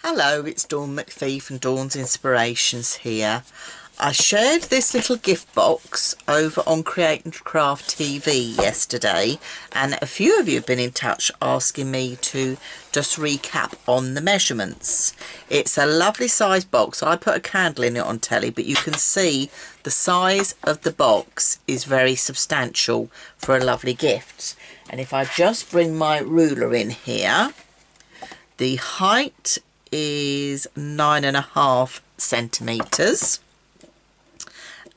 Hello, it's Dawn McPhee from Dawn's Inspirations here. I shared this little gift box over on Create and Craft TV yesterday, and a few of you have been in touch asking me to just recap on the measurements. It's a lovely size box. I put a candle in it on telly, but you can see the size of the box is very substantial for a lovely gift. And if I just bring my ruler in here, the height is 9.5 centimeters,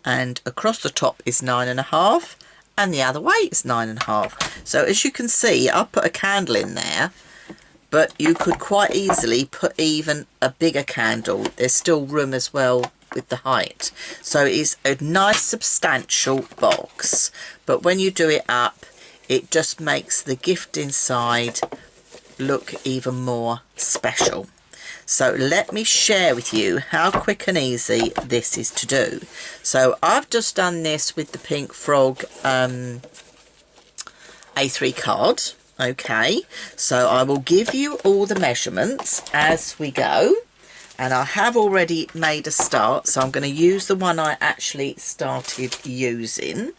and across the top is 9.5, and the other way is 9.5. So as you can see, I put a candle in there, but you could quite easily put even a bigger candle. There's still room as well with the height. So it's a nice substantial box, but when you do it up, it just makes the gift inside look even more special. So let me share with you how quick and easy this is to do. So I've just done this with the Pink Frog A3 card. Okay, so I will give you all the measurements as we go, and I have already made a start, so I'm going to use the one I actually started using.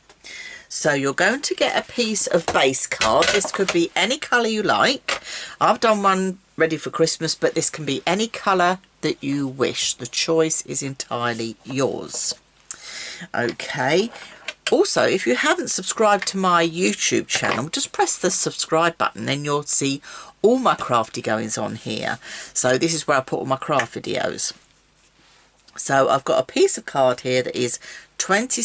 So you're going to get a piece of base card. This could be any colour you like. I've done one ready for Christmas, but this can be any colour that you wish. The choice is entirely yours. Okay. Also, if you haven't subscribed to my YouTube channel, just press the subscribe button and you'll see all my crafty goings on here. So this is where I put all my craft videos. So I've got a piece of card here that is 40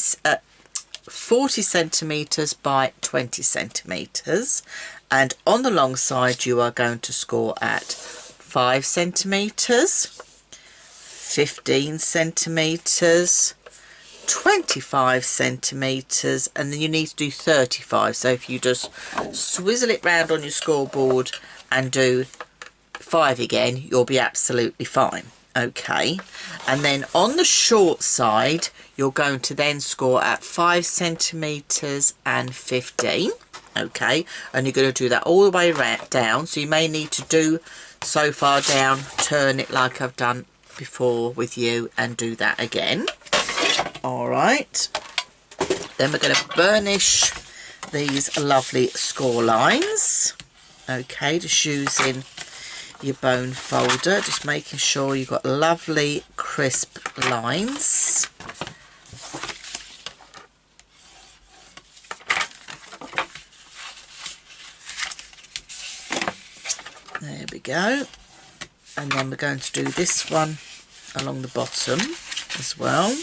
centimeters by 20 centimeters, and on the long side you are going to score at 5 centimeters, 15 centimeters, 25 centimeters, and then you need to do 35. So if you just swizzle it round on your scoreboard and do 5 again, you'll be absolutely fine. Okay, and then on the short side you're going to then score at 5 centimeters and 15. Okay, and you're going to do that all the way right down, so you may need to do so far down, turn it like I've done before with you, and do that again. All right, then we're going to burnish these lovely score lines. Okay, just using your bone folder, just making sure you've got lovely crisp lines. There we go. And then we're going to do this one along the bottom as well.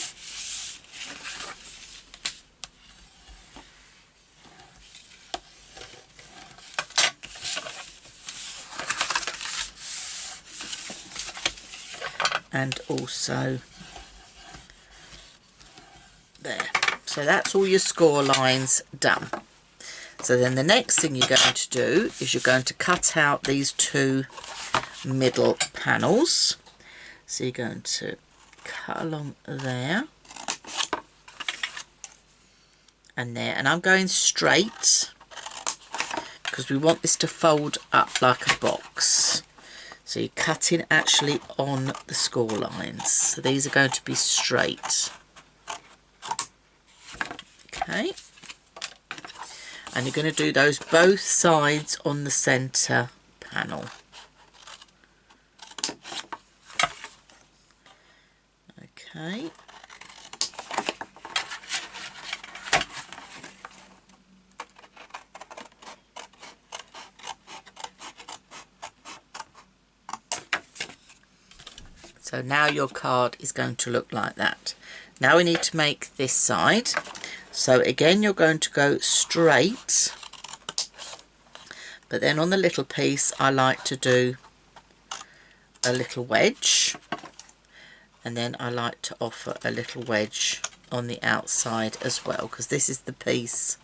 And also there. So that's all your score lines done. So then the next thing you're going to do is you're going to cut out these two middle panels. So you're going to cut along there and there, and I'm going straight because we want this to fold up like a box. So you're cutting actually on the score lines. So these are going to be straight. Okay. And you're going to do those both sides on the centre panel. Okay. So now your card is going to look like that. Now we need to make this side. So again, you're going to go straight, but then on the little piece I like to do a little wedge, and then I like to offer a little wedge on the outside as well, because this is the piece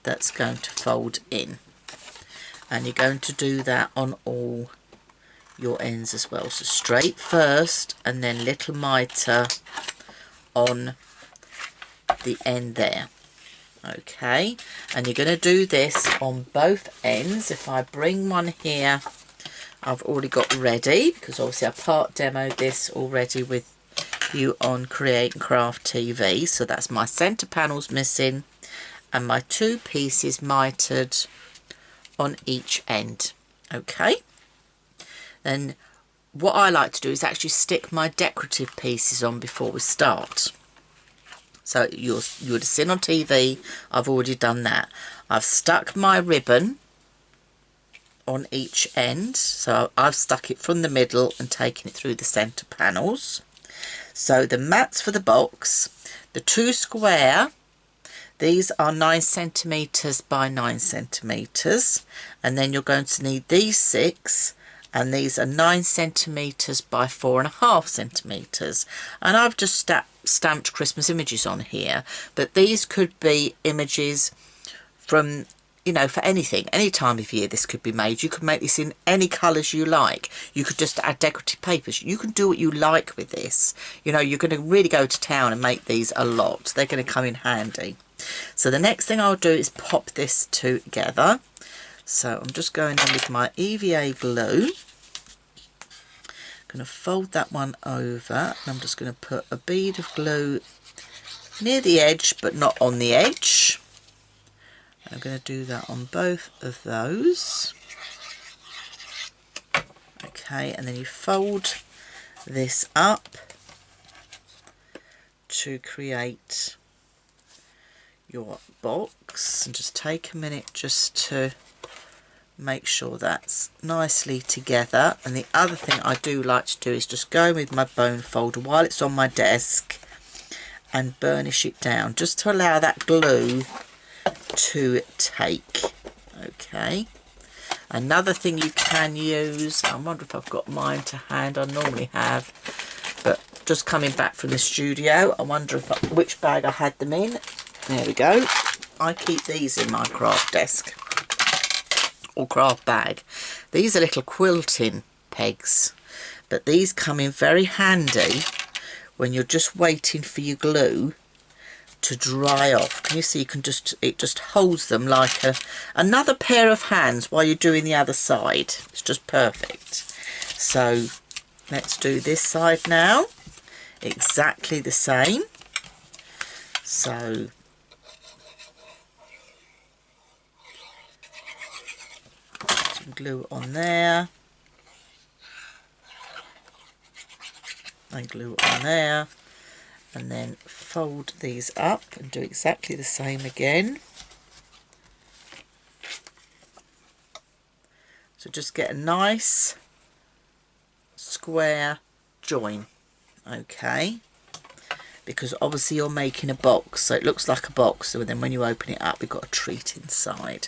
that's going to fold in, and you're going to do that on all your ends as well. So straight first and then little mitre on the end there. Okay, and you're going to do this on both ends. If I bring one here I've already got ready, because obviously I part demoed this already with you on Create and Craft TV. So that's my centre panels missing and my 2 pieces mitered on each end. Okay, then what I like to do is actually stick my decorative pieces on before we start. So you would have seen on TV, I've already done that. I've stuck my ribbon on each end, so I've stuck it from the middle and taken it through the centre panels. So the mats for the box, the 2 square, these are 9 centimetres by 9 centimetres, and then you're going to need these 6, and these are 9 centimetres by 4.5 centimetres, and I've just stamped Christmas images on here, but these could be images from, you know, for anything, any time of year this could be made. You could make this in any colours you like. You could just add decorative papers. You can do what you like with this. You know, you're going to really go to town and make these a lot. They're going to come in handy. So the next thing I'll do is pop this together. So I'm just going in with my EVA glue. I'm going to fold that one over, and I'm just going to put a bead of glue near the edge but not on the edge. I'm going to do that on both of those. Okay, and then you fold this up to create your box, and just take a minute just to make sure that's nicely together. And the other thing I do like to do is just go with my bone folder while it's on my desk and burnish it down, just to allow that glue to take. Okay, another thing you can use, I wonder if I've got mine to hand, I normally have, but just coming back from the studio, I wonder if which bag I had them in. There we go. I keep these in my craft desk or craft bag. These are little quilting pegs, but these come in very handy when you're just waiting for your glue to dry off. Can you see? You can just, it just holds them like another pair of hands while you're doing the other side. It's just perfect. So let's do this side now. Exactly the same. So some glue on there, and glue on there, and then fold these up and do exactly the same again. So just get a nice square join, okay, because obviously you're making a box, so it looks like a box, so then when you open it up you've got a treat inside.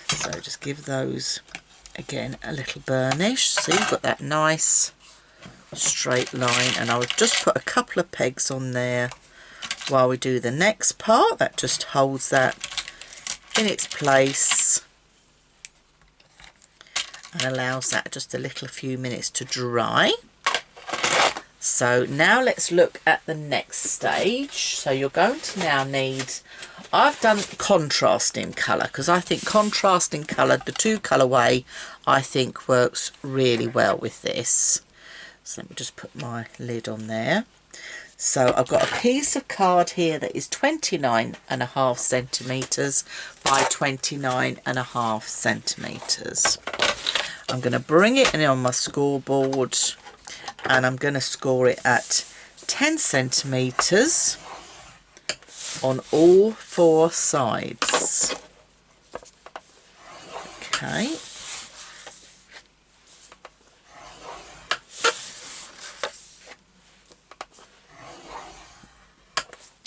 So just give those again a little burnish, so you've got that nice straight line, and I'll just put a couple of pegs on there while we do the next part. That just holds that in its place and allows that just a few minutes to dry. So now let's look at the next stage. So you're going to now need, I've done contrasting colour because I think contrasting colour, the 2 colourway, I think works really well with this. So let me just put my lid on there. So I've got a piece of card here that is 29.5 centimetres by 29.5 centimetres. I'm going to bring it in on my scoreboard, and I'm going to score it at 10 centimetres on all 4 sides. Okay.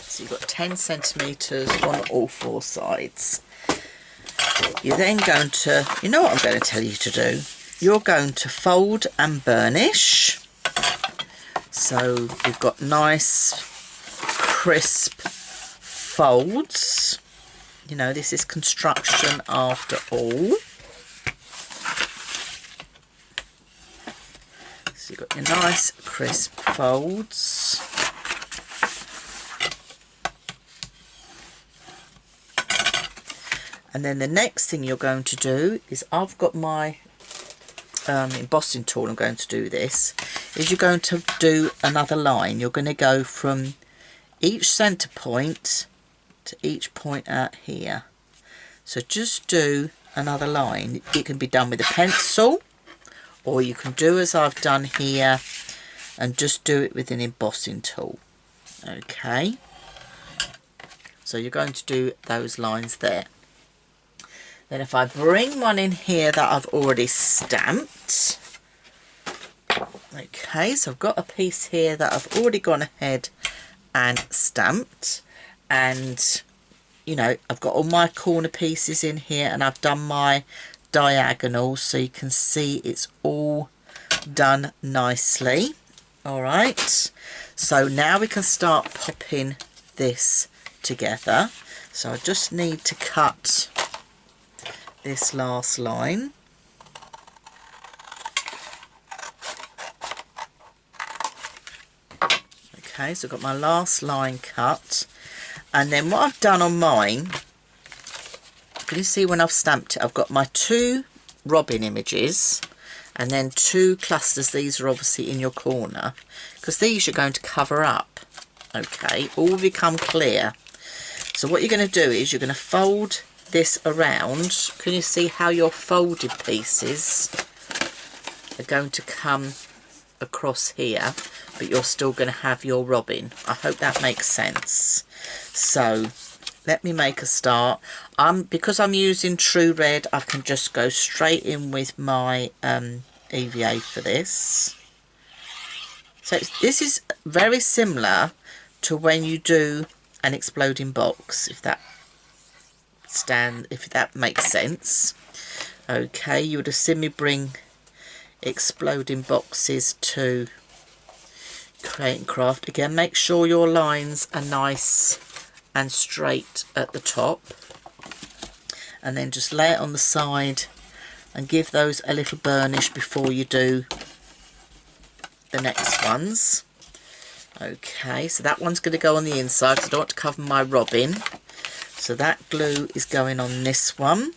So you've got 10 centimetres on all 4 sides. You're then going to, you know what I'm going to tell you to do? You're going to fold and burnish. So you've got nice crisp folds. You know, this is construction after all. So you've got your nice crisp folds. And then the next thing you're going to do is, I've got my embossing tool, I'm going to do this, is you're going to do another line. You're going to go from each centre point to each point out here. So just do another line. It can be done with a pencil, or you can do as I've done here and just do it with an embossing tool. Okay, so you're going to do those lines there. Then if I bring one in here that I've already stamped, okay, so I've got a piece here that I've already gone ahead and stamped, and you know, I've got all my corner pieces in here, and I've done my diagonals, so you can see it's all done nicely. All right, so now we can start popping this together. So I just need to cut this last line. Okay, so I've got my last line cut, and then what I've done on mine, can you see when I've stamped it, I've got my 2 robin images and then 2 clusters. These are obviously in your corner because these you're going to cover up. Okay, all become clear. So what you're going to do is you're going to fold this around. Can you see how your folded pieces are going to come across here, but you're still going to have your robin? I hope that makes sense. So let me make a start. Because I'm using True Red, I can just go straight in with my EVA for this. So this is very similar to when you do an exploding box, if that makes sense. Okay, you would have seen me bring exploding boxes to Create and Craft. Again, make sure your lines are nice and straight at the top, and then just lay it on the side and give those a little burnish before you do the next ones. Okay, so that one's going to go on the inside because I don't want to cover my robin, so that glue is going on this one.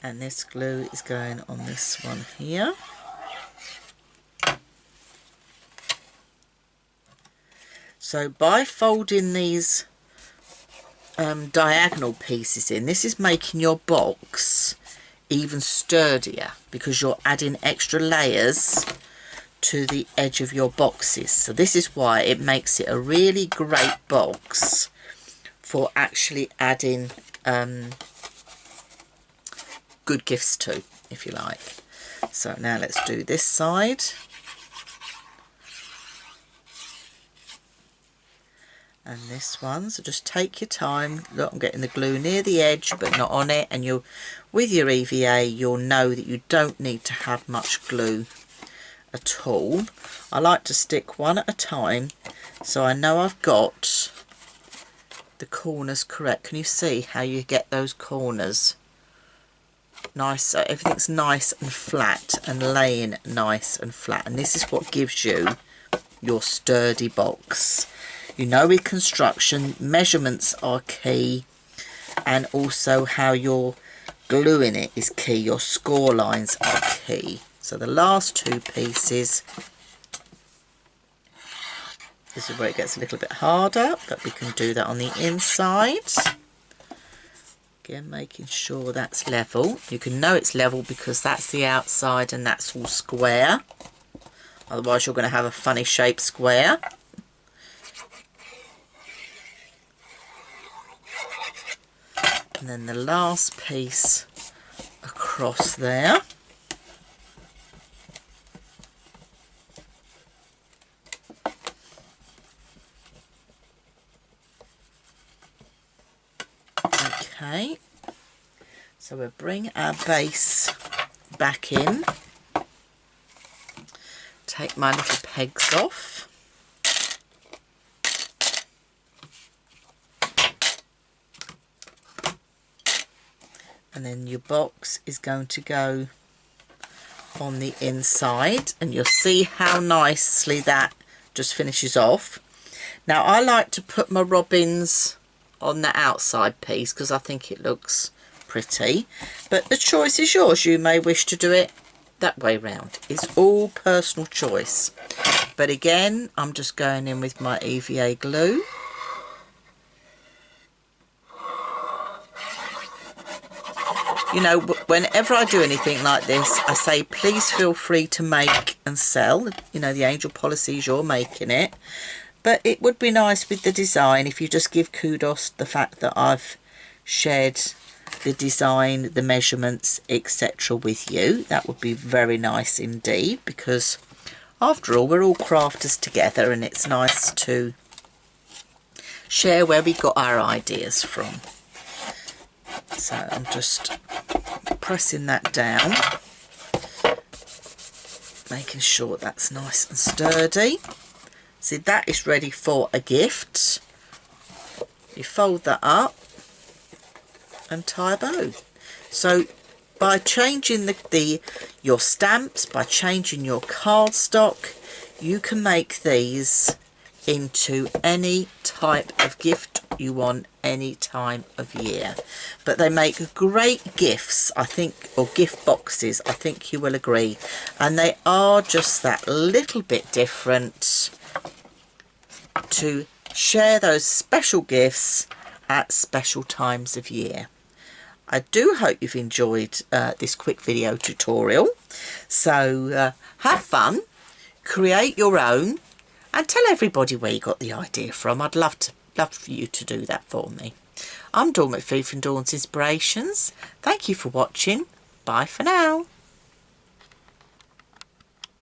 And this glue is going on this one here. So by folding these diagonal pieces in, this is making your box even sturdier because you're adding extra layers to the edge of your boxes. So this is why it makes it a really great box for actually adding good gifts to, if you like. So now let's do this side. And this one, so just take your time. Look, I'm getting the glue near the edge but not on it, and you'll, with your EVA, you'll know that you don't need to have much glue at all. I like to stick one at a time so I know I've got the corners correct. Can you see how you get those corners nice, so everything's nice and flat and laying nice and flat, and this is what gives you your sturdy box. You know, with construction, measurements are key, and also how you're gluing it is key. Your score lines are key. So the last 2 pieces, this is where it gets a little bit harder, but we can do that on the inside. Again, making sure that's level. You can know it's level because that's the outside and that's all square. Otherwise you're going to have a funny shaped square. And then the last piece across there. Okay, so we'll bring our base back in, take my little pegs off, and then your box is going to go on the inside, and you'll see how nicely that just finishes off. Now I like to put my robins on the outside piece because I think it looks pretty, but the choice is yours. You may wish to do it that way round. It's all personal choice. But again, I'm just going in with my EVA glue. You know, whenever I do anything like this, I say please feel free to make and sell. You know, the Angel policy is you're making it. But it would be nice with the design if you just give kudos to the fact that I've shared the design, the measurements, etc. with you. That would be very nice indeed, because after all, we're all crafters together and it's nice to share where we got our ideas from. So I'm just pressing that down, making sure that's nice and sturdy. See, that is ready for a gift. You fold that up and tie a bow. So by changing your stamps, by changing your cardstock, you can make these into any type of gift you want any time of year. But they make great gifts, I think, or gift boxes, I think you will agree. And they are just that little bit different to share those special gifts at special times of year. I do hope you've enjoyed this quick video tutorial. So have fun, create your own, and tell everybody where you got the idea from. I'd love for you to do that for me. I'm Dawn McPhee from Dawn's Inspirations. Thank you for watching. Bye for now.